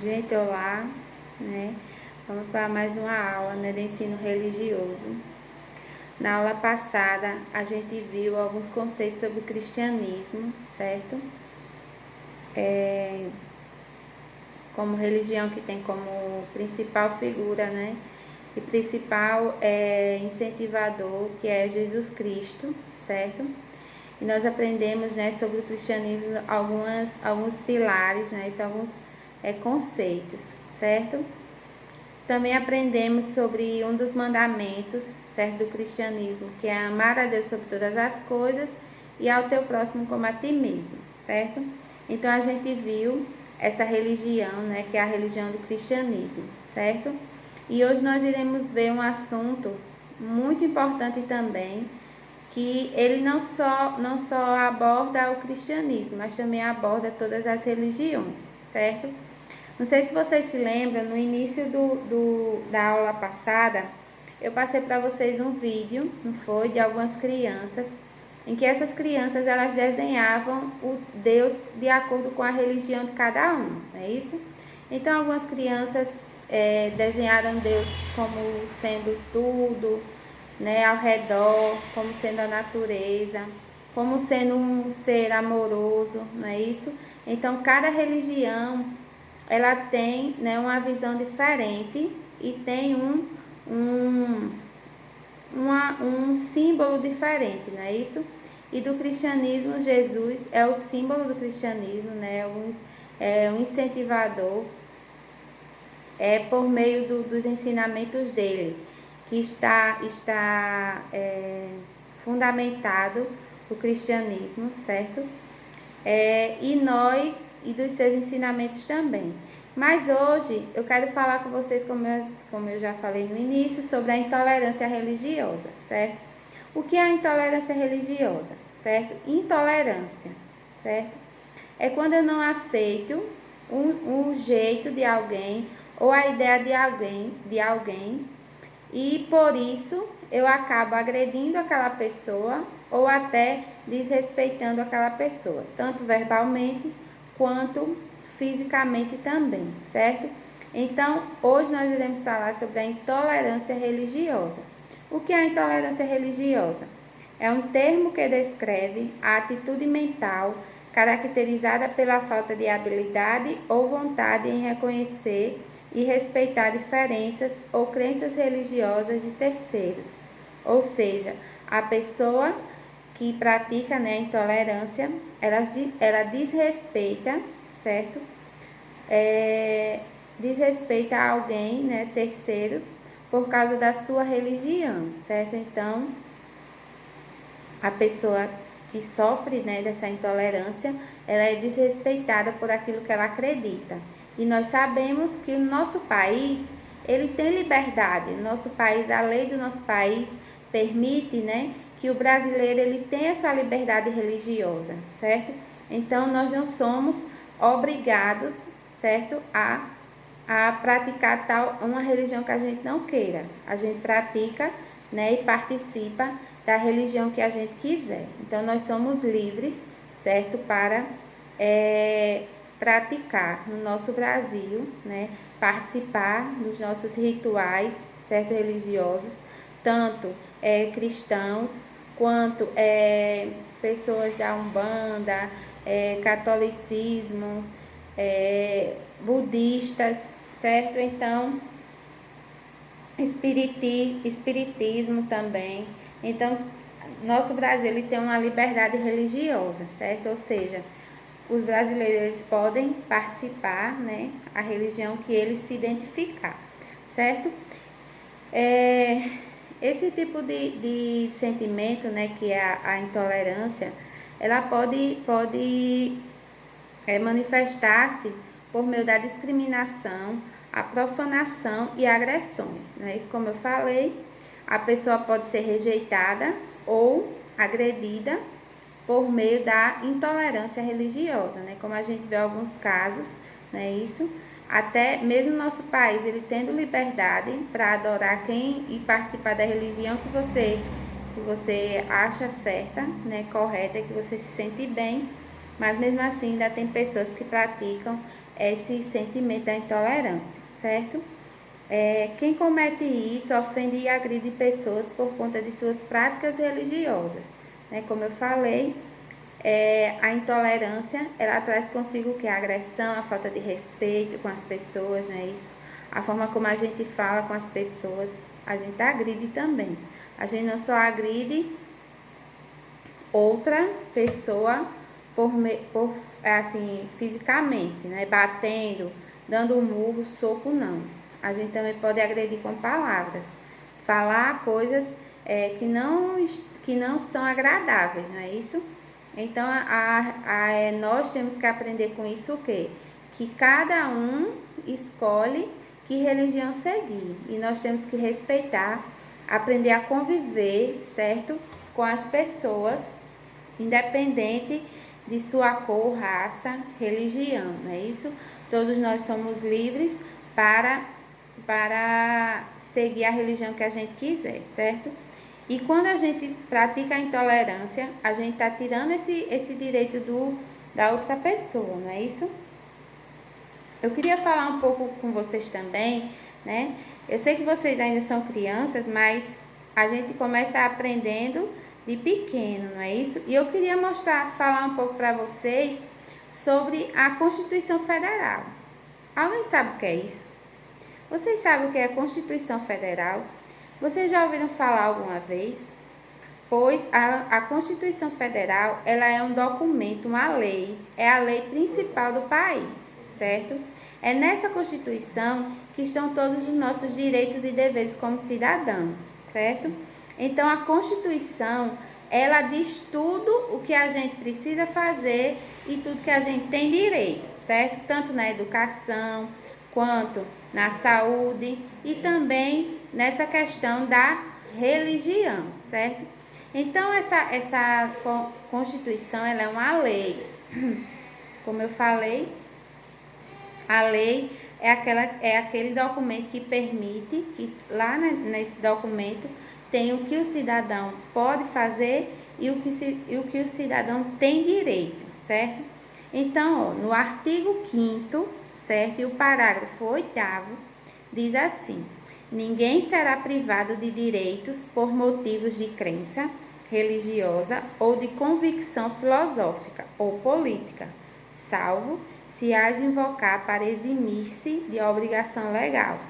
Gente, olá, né? Vamos para mais uma aula, né, de ensino religioso. Na aula passada, a gente viu alguns conceitos sobre o cristianismo, certo? Como religião que tem como principal figura, né? E principal incentivador, que é Jesus Cristo, certo? E nós aprendemos, né, sobre o cristianismo alguns pilares, né, alguns conceitos, certo? Também aprendemos sobre um dos mandamentos, certo, do cristianismo, que é amar a Deus sobre todas as coisas e ao teu próximo como a ti mesmo, certo? Então a gente viu essa religião, né, que é a religião do cristianismo, certo? E hoje nós iremos ver um assunto muito importante também, que ele não só aborda o cristianismo, mas também aborda todas as religiões, certo? Não sei se vocês se lembram, no início da aula passada, eu passei para vocês um vídeo, não foi, de algumas crianças, em que essas crianças elas desenhavam o Deus de acordo com a religião de cada um, não é isso? Então algumas crianças desenharam Deus como sendo tudo, né, ao redor, como sendo a natureza, como sendo um ser amoroso, não é isso? Então cada religião ela tem, né, uma visão diferente e tem um símbolo diferente, não é isso? E do cristianismo, Jesus é o símbolo do cristianismo, né? É um incentivador, por meio dos ensinamentos dele, que está fundamentado o cristianismo, certo? E dos seus ensinamentos também. Mas hoje eu quero falar com vocês, como eu já falei no início, sobre a intolerância religiosa, certo? O que é a intolerância religiosa, certo? Intolerância, certo? É quando eu não aceito um jeito de alguém ou a ideia de alguém e por isso eu acabo agredindo aquela pessoa ou até desrespeitando aquela pessoa, tanto verbalmente quanto fisicamente também, certo? Então, hoje nós iremos falar sobre a intolerância religiosa. O que é a intolerância religiosa? É um termo que descreve a atitude mental caracterizada pela falta de habilidade ou vontade em reconhecer e respeitar diferenças ou crenças religiosas de terceiros. Ou seja, a pessoa que pratica, né, a intolerância, ela desrespeita, certo? Desrespeita alguém, né, terceiros, por causa da sua religião, certo? Então, a pessoa que sofre, né, dessa intolerância, ela é desrespeitada por aquilo que ela acredita. E nós sabemos que o nosso país, ele tem liberdade. O nosso país, a lei do nosso país permite, né, que o brasileiro ele tenha essa liberdade religiosa, certo? Então nós não somos obrigados, certo, a praticar uma religião que a gente não queira. A gente pratica, né, e participa da religião que a gente quiser. Então nós somos livres, certo, para praticar no nosso Brasil, né, participar dos nossos rituais, certo, religiosos, tanto cristãos quanto pessoas da Umbanda, catolicismo, budistas, certo? Então, espiritismo também. Então, nosso Brasil ele tem uma liberdade religiosa, certo? Ou seja, os brasileiros eles podem participar, né, a religião que eles se identificar, certo? Esse tipo de sentimento, né, que é a intolerância, ela pode manifestar-se por meio da discriminação, a profanação e agressões, né? Isso, como eu falei, a pessoa pode ser rejeitada ou agredida por meio da intolerância religiosa, né? Como a gente vê alguns casos, né? Isso, até mesmo no nosso país, ele tendo liberdade para adorar quem e participar da religião que você acha certa, né? Correta, que você se sente bem, mas mesmo assim ainda tem pessoas que praticam esse sentimento da intolerância, certo? Quem comete isso ofende e agride pessoas por conta de suas práticas religiosas, né? Como eu falei, a intolerância, ela traz consigo o que? A agressão, a falta de respeito com as pessoas, não é isso? A forma como a gente fala com as pessoas, a gente agride também. A gente não só agride outra pessoa assim, fisicamente, né? Batendo, dando um murro, soco, não. A gente também pode agredir com palavras. Falar coisas que não são agradáveis, não é isso? Então, nós temos que aprender com isso o quê? Que cada um escolhe que religião seguir. E nós temos que respeitar, aprender a conviver, certo? Com as pessoas, independente de sua cor, raça, religião, não é isso? Todos nós somos livres para seguir a religião que a gente quiser, certo? E quando a gente pratica a intolerância, a gente está tirando esse direito da outra pessoa, não é isso? Eu queria falar um pouco com vocês também, né? Eu sei que vocês ainda são crianças, mas a gente começa aprendendo de pequeno, não é isso? E eu queria falar um pouco para vocês sobre a Constituição Federal. Alguém sabe o que é isso? Vocês sabem o que é a Constituição Federal? Vocês já ouviram falar alguma vez? Pois a Constituição Federal, ela é um documento, uma lei, é a lei principal do país, certo? É nessa Constituição que estão todos os nossos direitos e deveres como cidadão, certo? Então, a Constituição, ela diz tudo o que a gente precisa fazer e tudo que a gente tem direito, certo? Tanto na educação, quanto na saúde e também nessa questão da religião, certo? Então, essa Constituição, ela é uma lei. Como eu falei, a lei é aquele documento que permite, que lá nesse documento tem o que o cidadão pode fazer e o que o cidadão tem direito, certo? Então, ó, no artigo 5º, certo? E o parágrafo 8º diz assim: ninguém será privado de direitos por motivos de crença religiosa ou de convicção filosófica ou política, salvo se as invocar para eximir-se de obrigação legal,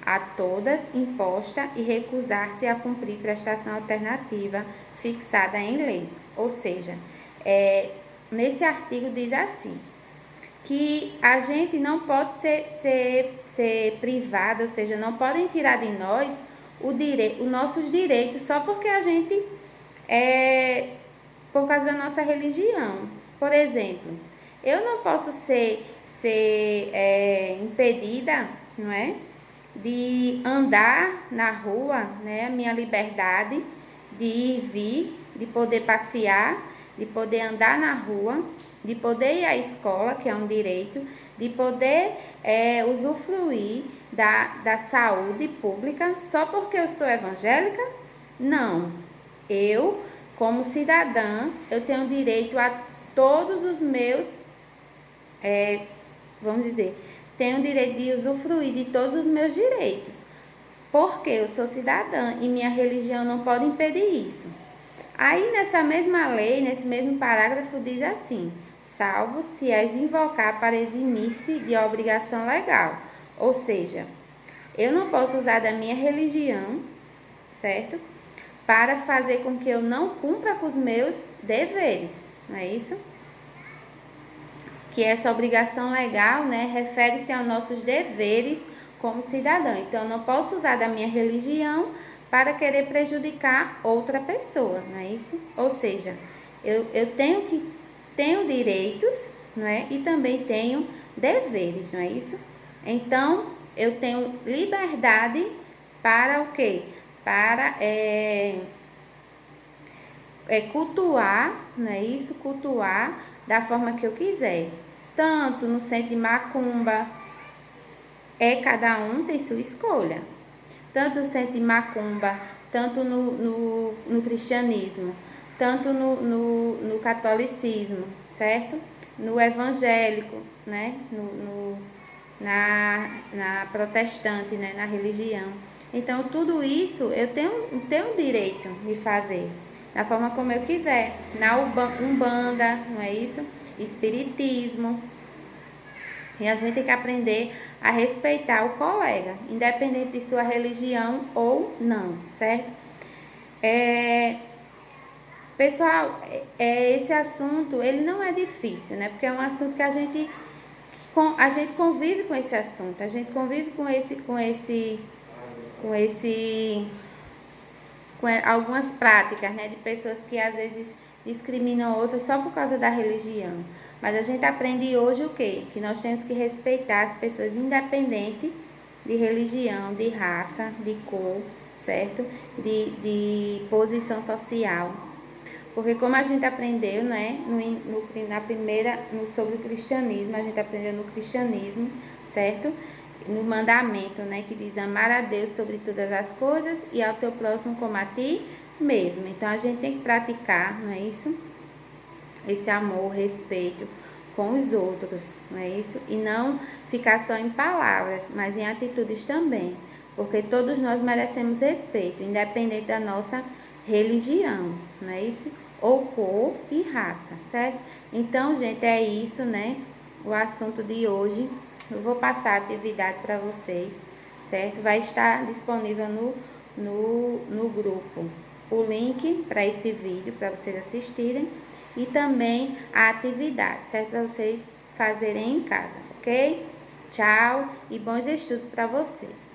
a todas imposta e recusar-se a cumprir prestação alternativa fixada em lei. Ou seja, nesse artigo diz assim, que a gente não pode ser privado, ou seja, não podem tirar de nós os nossos direitos só porque a gente por causa da nossa religião. Por exemplo, eu não posso ser impedida, não é, de andar na rua, né, a minha liberdade de ir e vir, de poder passear, de poder andar na rua, de poder ir à escola, que é um direito, de poder usufruir da saúde pública só porque eu sou evangélica? Não. Eu, como cidadã, eu tenho direito a todos os meus, vamos dizer, tenho direito de usufruir de todos os meus direitos, porque eu sou cidadã e minha religião não pode impedir isso. Aí, nessa mesma lei, nesse mesmo parágrafo, diz assim, salvo se as invocar para eximir-se de obrigação legal. Ou seja, eu não posso usar da minha religião, certo? Para fazer com que eu não cumpra com os meus deveres, não é isso? Que essa obrigação legal, né, refere-se aos nossos deveres como cidadão. Então, eu não posso usar da minha religião para querer prejudicar outra pessoa, não é isso? Ou seja, eu tenho direitos, não é? E também tenho deveres, não é isso? Então, eu tenho liberdade para o quê? Para cultuar, não é isso? Cultuar da forma que eu quiser. Tanto no centro de macumba, cada um tem sua escolha. Tanto no centro de macumba, tanto no cristianismo, tanto no catolicismo, certo? no evangélico, né? Na protestante, né? Na religião. Então, tudo isso eu tenho o direito de fazer, da forma como eu quiser. Na Umbanda, não é isso? Espiritismo. E a gente tem que aprender a respeitar o colega, independente de sua religião ou não, certo? Pessoal, esse assunto, ele não é difícil, né? Porque é um assunto que a gente convive com esse assunto, a gente convive com algumas práticas, né? De pessoas que às vezes discriminam outras só por causa da religião. Mas a gente aprende hoje o quê? Que nós temos que respeitar as pessoas independente de religião, de raça, de cor, certo? De posição social. Porque como a gente aprendeu, né, sobre o cristianismo, a gente aprendeu no cristianismo, certo? No mandamento, né, que diz amar a Deus sobre todas as coisas e ao teu próximo como a ti mesmo. Então a gente tem que praticar, não é isso? Esse amor, respeito com os outros, não é isso? E não ficar só em palavras, mas em atitudes também. Porque todos nós merecemos respeito, independente da nossa religião, não é isso? Ou cor e raça, certo? Então, gente, é isso, né? O assunto de hoje. Eu vou passar a atividade para vocês, certo? Vai estar disponível no grupo o link para esse vídeo, para vocês assistirem, e também a atividade, certo? Para vocês fazerem em casa, ok? Tchau e bons estudos para vocês.